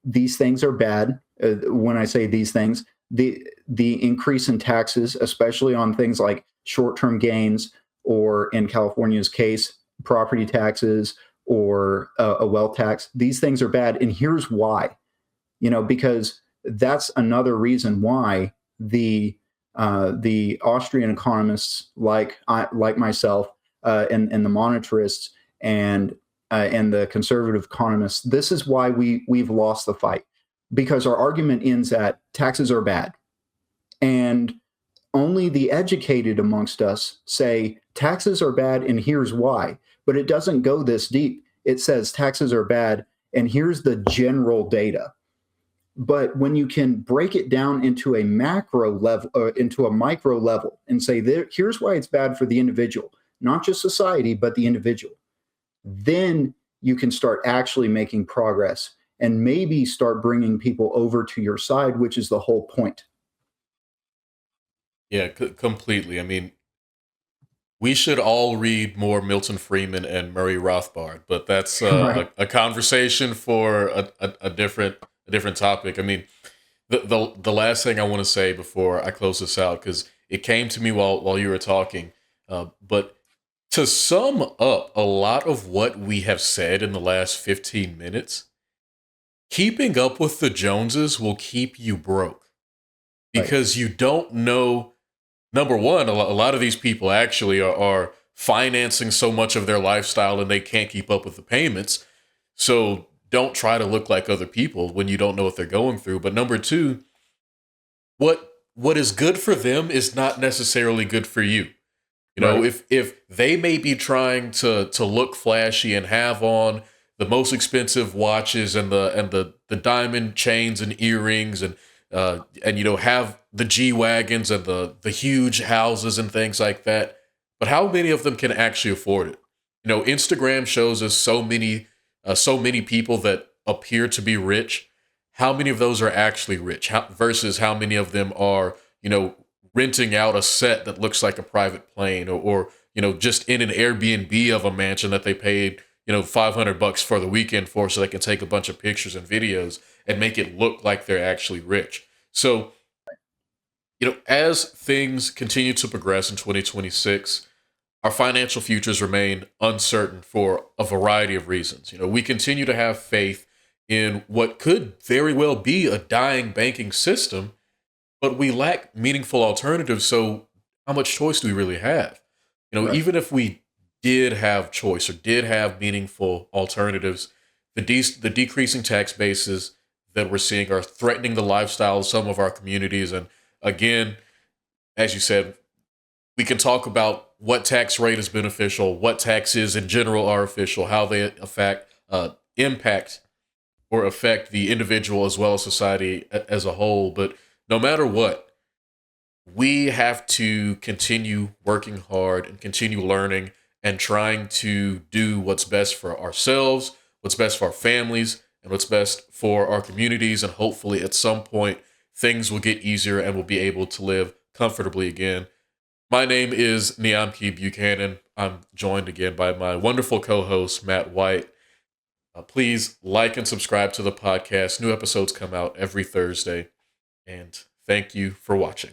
these things are bad. When I say these things, the increase in taxes, especially on things like short-term gains, or in California's case, property taxes, or a wealth tax, these things are bad. And here's why. Because that's another reason why the Austrian economists like myself, and the monetarists, and the conservative economists, this is why we've lost the fight, because our argument ends at taxes are bad, and only the educated amongst us say taxes are bad and here's why. But it doesn't go this deep. It says taxes are bad and here's the general data. But when you can break it down into a macro level, or into a micro level, and say, here's why it's bad for the individual, not just society, but the individual, then you can start actually making progress, and maybe start bringing people over to your side, which is the whole point. Yeah, completely. I mean, we should all read more Milton Friedman and Murray Rothbard, but that's Right. a conversation for a different topic. I mean, the last thing I want to say before I close this out, because it came to me while you were talking, but to sum up a lot of what we have said in the last 15 minutes, keeping up with the Joneses will keep you broke, Right. because you don't know. Number one, a lot of these people actually are financing so much of their lifestyle and they can't keep up with the payments. So don't try to look like other people when you don't know what they're going through. But number two, what is good for them is not necessarily good for you. You know, Right. if they may be trying to look flashy and have on the most expensive watches and the diamond chains and earrings, and have the G wagons and the huge houses and things like that, but how many of them can actually afford it? Instagram shows us so many people that appear to be rich. How many of those are actually rich? Versus how many of them are renting out a set that looks like a private plane, or just in an Airbnb of a mansion that they paid $500 for the weekend for, so they can take a bunch of pictures and videos and make it look like they're actually rich. So, as things continue to progress in 2026, our financial futures remain uncertain for a variety of reasons. We continue to have faith in what could very well be a dying banking system, but we lack meaningful alternatives. So how much choice do we really have? Right. Even if we did have choice or did have meaningful alternatives, the decreasing tax bases that we're seeing are threatening the lifestyle of some of our communities. And again, as you said, we can talk about what tax rate is beneficial, what taxes in general are official, how they impact or affect the individual as well as society as a whole. But no matter what, we have to continue working hard and continue learning and trying to do what's best for ourselves, what's best for our families, and what's best for our communities. And hopefully at some point, things will get easier and we'll be able to live comfortably again. My name is Niamki Buchanan. I'm joined again by my wonderful co-host, Matt White. Please like and subscribe to the podcast. New episodes come out every Thursday. And thank you for watching.